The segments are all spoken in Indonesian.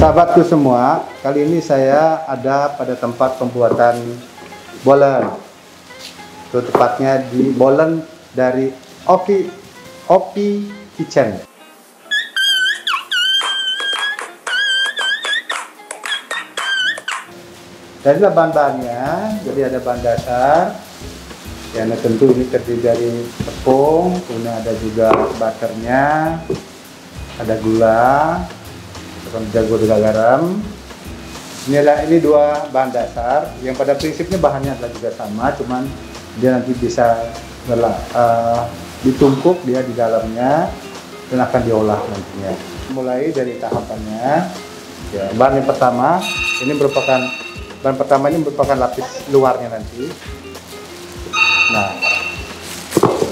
Sahabatku semua, kali ini saya ada pada tempat pembuatan bolen. Itu tepatnya di bolen dari Opi Kitchen. Dan inilah bahan-bahannya. Jadi ada bahan dasar, yang tentu ini terdiri dari tepung, kemudian ada juga butternya, ada gula, jago dengan garam. Ini dua bahan dasar yang pada prinsipnya bahannya adalah juga sama, cuman dia nanti bisa ditumpuk dia di dalamnya dan akan diolah nantinya. Mulai dari tahapannya, ya, bahan pertama ini merupakan lapis luarnya nanti. Nah,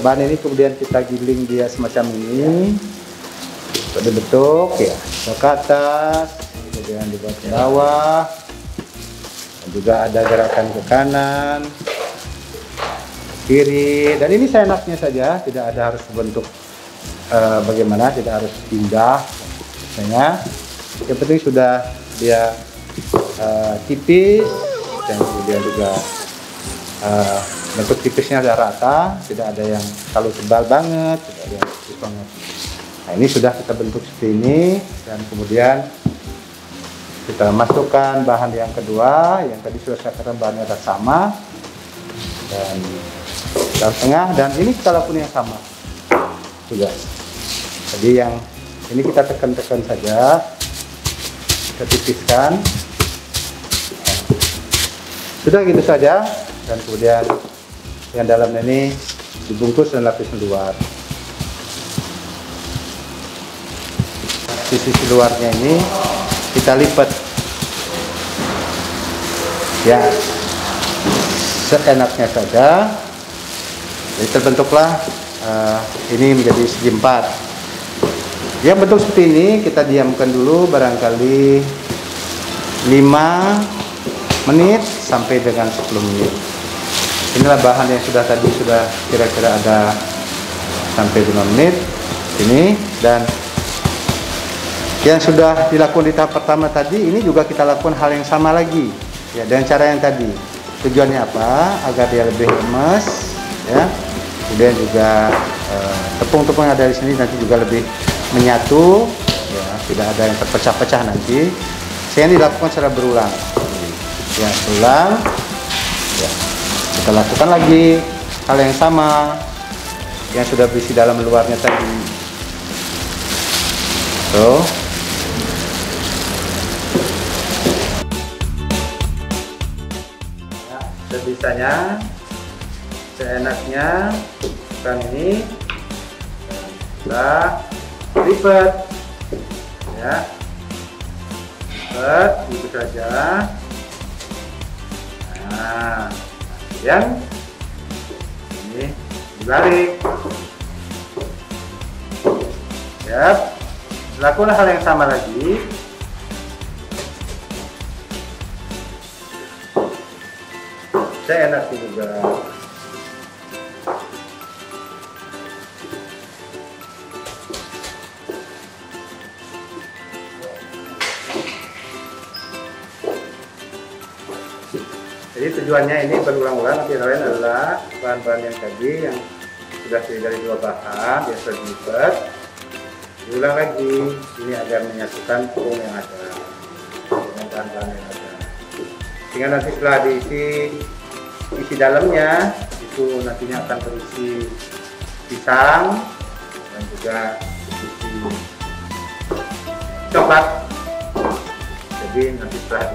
bahan ini kemudian kita giling dia semacam ini. Bentuk ya, ke atas, kemudian dibuat ke bawah, dan juga ada gerakan ke kanan, kiri, dan ini seenaknya saja, tidak ada harus bentuk bagaimana, tidak harus pindah. Misalnya, yang penting sudah dia tipis, dan kemudian juga bentuk tipisnya sudah rata, tidak ada yang terlalu tebal banget, tidak ada yang tipis banget. Nah, ini sudah kita bentuk seperti ini, dan kemudian kita masukkan bahan yang kedua, yang tadi sudah saya katakan bahannya adalah sama, dan dalam tengah, dan ini kita lakukan yang sama juga. Jadi yang ini kita tekan-tekan saja, kita tipiskan, sudah gitu saja, dan kemudian yang dalamnya ini dibungkus dan lapis luar. Sisi luarnya ini kita lipat ya seenaknya saja. Jadi terbentuklah ini menjadi segi empat. Yang bentuk seperti ini kita diamkan dulu barangkali 5 menit sampai dengan 10 menit. Inilah bahan yang tadi sudah kira-kira ada sampai 5 menit ini, dan yang sudah dilakukan di tahap pertama tadi, ini juga kita lakukan hal yang sama lagi ya, dengan cara yang tadi. Tujuannya apa? Agar dia lebih lemes ya. Kemudian juga tepung-tepung yang ada di sini nanti juga lebih menyatu ya, tidak ada yang terpecah-pecah nanti. Saya dilakukan secara berulang ya, berulang ya. Kita lakukan lagi hal yang sama yang sudah berisi dalam luarnya tadi. Tuh. Sebisanya, seenaknya, sekarang ini kita lipat ya, lipat gitu saja. Nah, kemudian ini dibalik ya, lakukan hal yang sama lagi. Saya enak juga. Jadi tujuannya ini berulang-ulang, antara lain adalah bahan-bahan yang tadi yang sudah terdiri dari dua bahan yang sudah dilipat, diulang lagi ini agar menyatukan tepung yang ada dengan bahan-bahan yang ada, sehingga nanti setelah isi dalamnya itu nantinya akan terisi pisang dan juga isi coklat. Jadi nanti setelah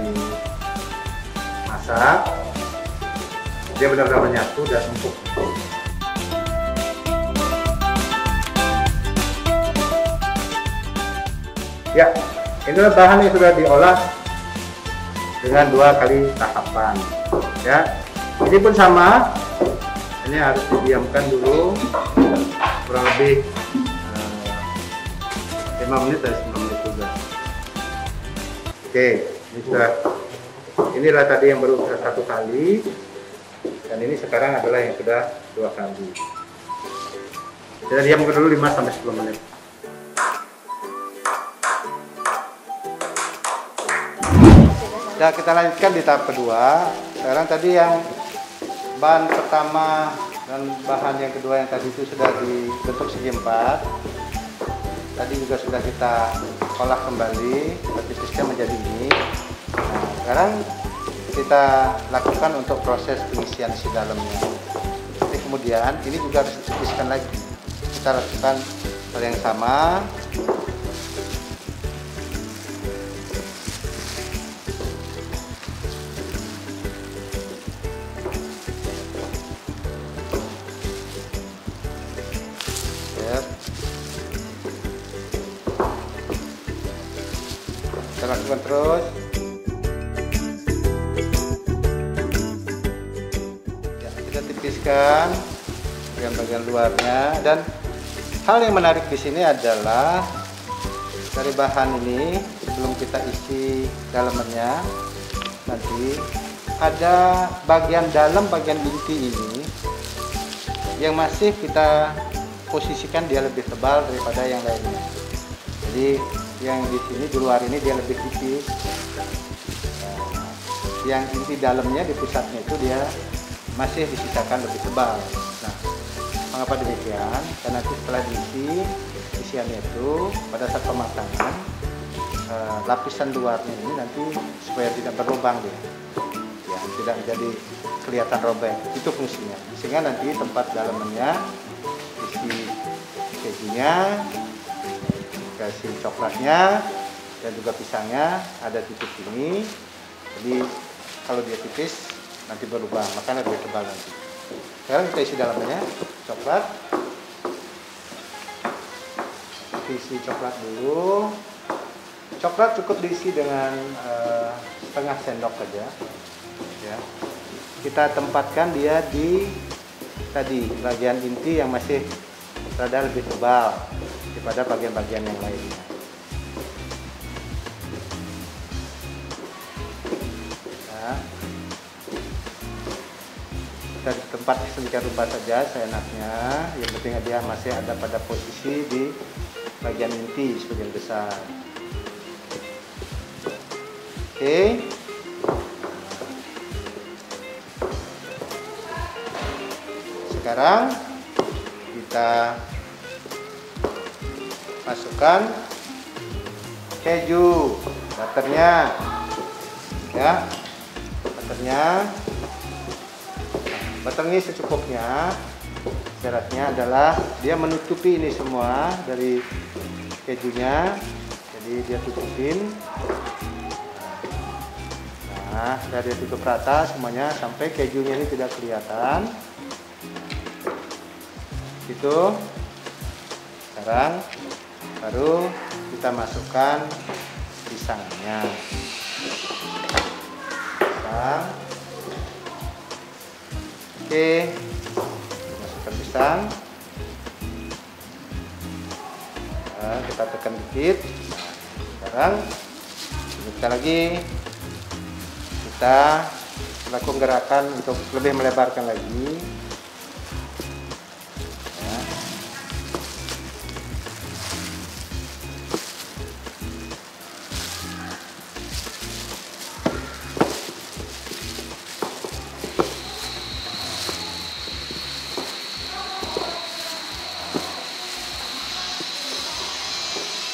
dimasak dia benar-benar menyatu dan empuk. Ya, inilah bahan yang sudah diolah dengan 2 kali tahapan ya. Ini pun sama, ini harus didiamkan dulu kurang lebih 5 menit dan 10 menit juga. Oke, ini sudah, inilah tadi yang baru 1 kali, dan ini sekarang adalah yang sudah 2 kali. Kita diamkan dulu 5 sampai 10 menit. Nah, kita lanjutkan di tahap kedua. Sekarang tadi yang bahan pertama dan bahan yang kedua yang tadi itu sudah dibentuk segi 4. Tadi juga sudah kita olah kembali, kita tipiskan menjadi ini. Nah, sekarang kita lakukan untuk proses pengisian isi dalamnya. Jadi kemudian ini juga harus ditipiskan lagi. Kita lakukan hal yang sama. Kita lakukan terus. Ya, kita tipiskan bagian luarnya. Dan hal yang menarik di sini adalah dari bahan ini sebelum kita isi dalamannya nanti ada bagian dalam bagian inti ini yang masih kita posisikan dia lebih tebal daripada yang lainnya. Jadi yang di sini di luar ini dia lebih tipis. Yang inti dalamnya di pusatnya itu dia masih disisakan lebih tebal. Nah, mengapa demikian? Karena nanti setelah diisi isiannya itu pada saat pematangan lapisan luarnya ini nanti supaya tidak berlubang dia, ya, tidak menjadi kelihatan robek. Itu fungsinya. Sehingga nanti tempat dalamannya isi kejunya, kasih coklatnya, dan juga pisangnya ada titik ini. Jadi kalau dia tipis nanti berubah, makanya lebih tebal nanti. Sekarang kita isi dalamnya coklat. Kita isi coklat dulu. Coklat cukup diisi dengan setengah sendok saja. Ya. Kita tempatkan dia di tadi bagian inti yang masih rada lebih tebal daripada bagian-bagian yang lainnya. Nah, kita di tempat sedemikian rupa saja seenaknya. Yang penting dia masih ada pada posisi di bagian inti sebagian besar. Oke. Sekarang kita masukkan keju, butternya, ya, butternya. Butter ini secukupnya. Syaratnya adalah dia menutupi ini semua dari kejunya, jadi dia tutupin. Nah, sudah dia tutup rata semuanya sampai kejunya ini tidak kelihatan. Itu. Sekarang baru kita masukkan pisangnya. Pisang. Oke, masukkan pisang. Nah, kita tekan dikit. Sekarang kita lagi kita lakukan gerakan untuk lebih melebarkan lagi.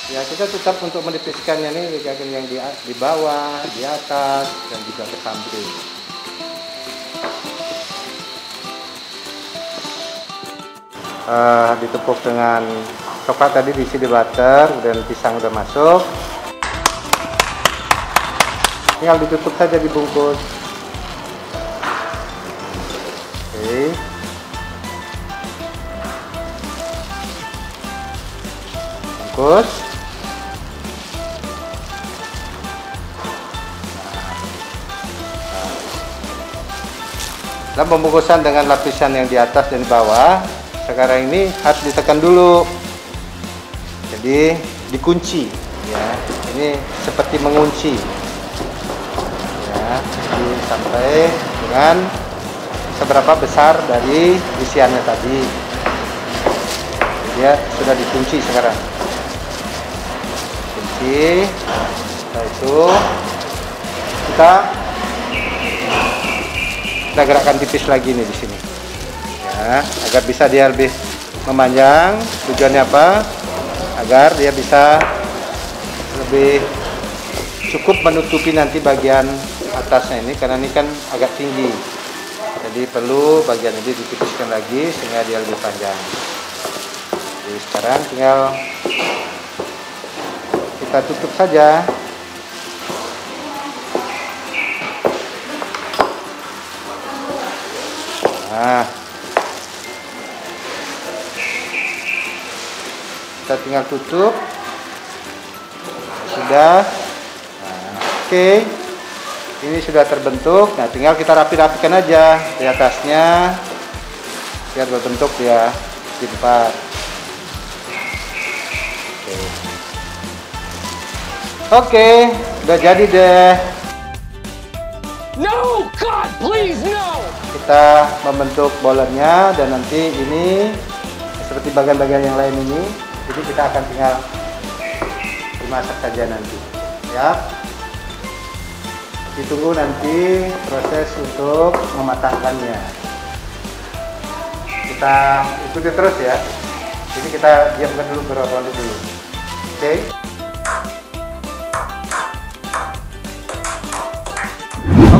Ya, kita tetap untuk menipiskannya nih bagian yang di bawah, di atas, dan juga ke samping. Ditepuk dengan coklat tadi diisi di butter, dan pisang udah masuk. Tinggal ditutup saja, dibungkus. Oke. Bungkus. Dan pembungkusan dengan lapisan yang di atas dan di bawah sekarang ini harus ditekan dulu, jadi dikunci ya, ini seperti mengunci ya, jadi sampai dengan seberapa besar dari isiannya tadi. Dia sudah dikunci sekarang, kunci. Setelah itu kita gerakkan tipis lagi nih di sini. Ya, agar bisa dia lebih memanjang. Tujuannya apa? Agar dia bisa lebih cukup menutupi nanti bagian atasnya ini, karena ini kan agak tinggi. Jadi perlu bagian ini ditipiskan lagi sehingga dia lebih panjang. Jadi sekarang tinggal kita tutup saja. Nah, kita tinggal tutup. Sudah. Nah, oke. Ini sudah terbentuk. Nah, tinggal kita rapi-rapikan aja di atasnya biar berbentuk ya di depan. Oke, udah jadi deh. No, God, please, no. Kita membentuk bolennya dan nanti ini seperti bagian-bagian yang lain ini. Jadi kita akan tinggal dimasak saja nanti. Ya. Ditunggu nanti proses untuk mematangkannya. Kita ikuti terus ya. Jadi kita diamkan dulu beberapa menit dulu. Oke.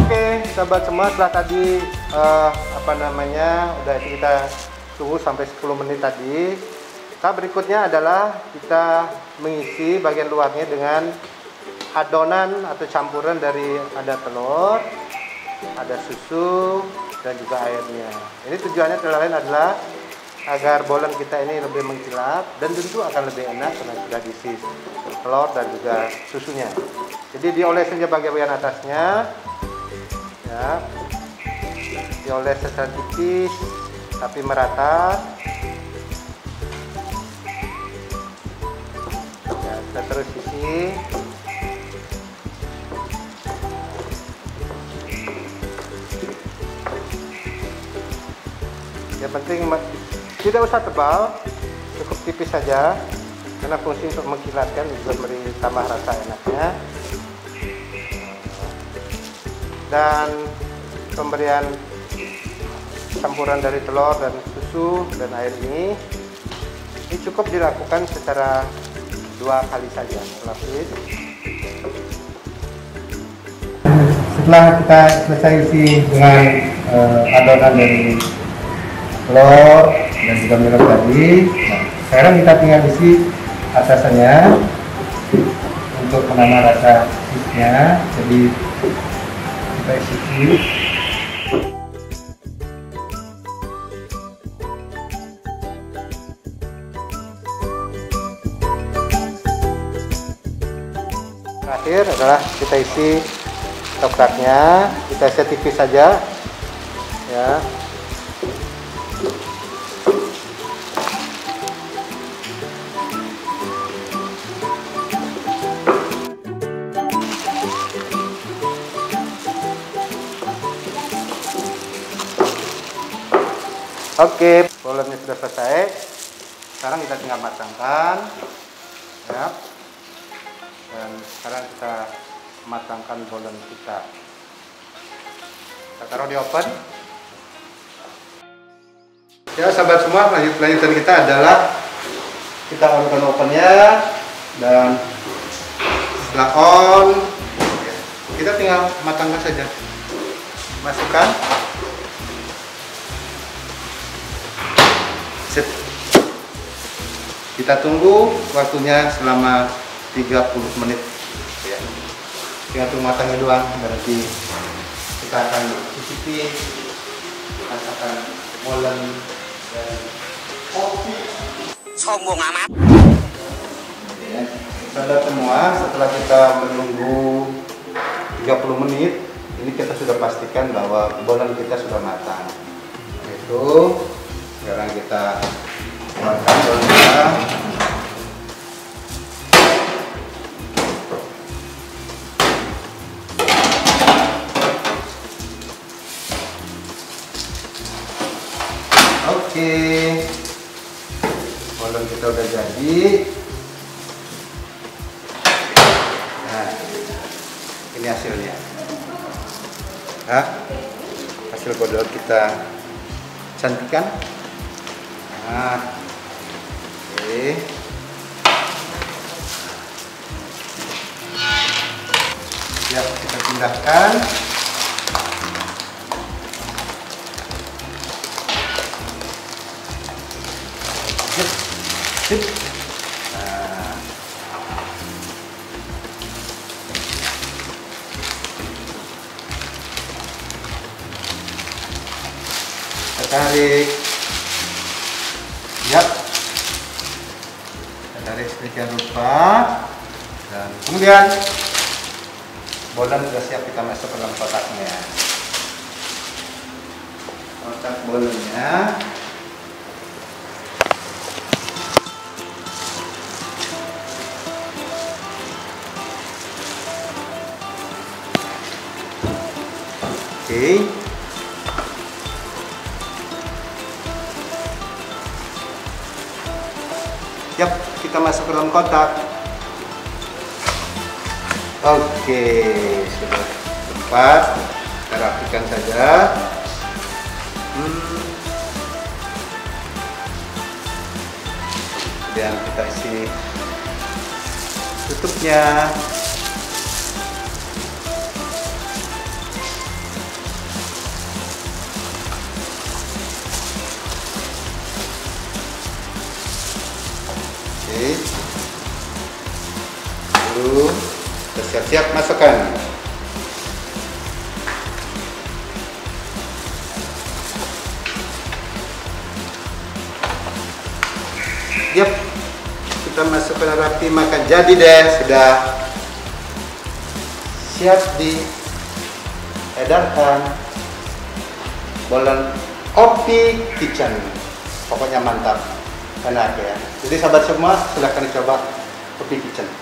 Oke, sahabat semua, setelah tadi udah kita tunggu sampai 10 menit tadi. Tahap berikutnya adalah kita mengisi bagian luarnya dengan adonan atau campuran dari ada telur, ada susu, dan juga airnya. Ini tujuannya lain adalah agar bolen kita ini lebih mengkilap dan tentu akan lebih enak karena sudah diisi telur dan juga susunya. Jadi dioles saja bagian atasnya. Ya, dioles secara tipis tapi merata. Ya, kita terus isi. Yang penting tidak usah tebal, cukup tipis saja karena fungsi untuk mengkilatkan juga memberi tambah rasa enaknya. Dan pemberian campuran dari telur dan susu dan air ini cukup dilakukan secara 2 kali saja, lapis. Setelah kita selesai isi dengan adonan dari telur dan juga milk tadi, nah, sekarang kita tinggal isi atasannya untuk menambah rasa cheese-nya. Jadi kita isi. Terakhir adalah kita isi topraknya, kita isi tipis saja ya. Oke, bolennya sudah selesai. Sekarang kita tinggal matangkan, ya. Dan sekarang kita matangkan bolen kita. Kita taruh di oven. Ya, sahabat semua, lanjutan kita adalah kita on ovennya dan setelah on, kita tinggal matangkan saja. Masukkan. Kita tunggu waktunya selama 30 menit ya. Tinggal tunggu matangnya doang, berarti kita akan cicipi masakan bolen dan kopi. Sombong amat. Ya, saudara semua, setelah kita menunggu 30 menit, ini kita sudah pastikan bahwa bolen kita sudah matang. Itu sekarang kita keluarkan bolen kita. Oke, bolen kita udah jadi. Nah, ini hasilnya. Nah, hasil bodol kita cantikan. Nah, oke. Ya, kita pindahkan. Sip. Nah. Kita tarik. Yap. Kita tarik sedemikian rupa. Dan kemudian bolan sudah siap kita masuk ke dalam kotaknya. Kotak bolannya. Oke. Yap, kita masuk ke dalam kotak. Oke, sudah tepat. Kita rapikan saja. Kemudian kita isi tutupnya. Oke. Lalu kita siap-siap masukkan. Yap, kita masukkan rapi, maka jadi deh, sudah siap diedarkan bolan Opi Kitchen. Pokoknya mantap, enak ya. Jadi sahabat semua, silahkan dicoba Opi Kitchen.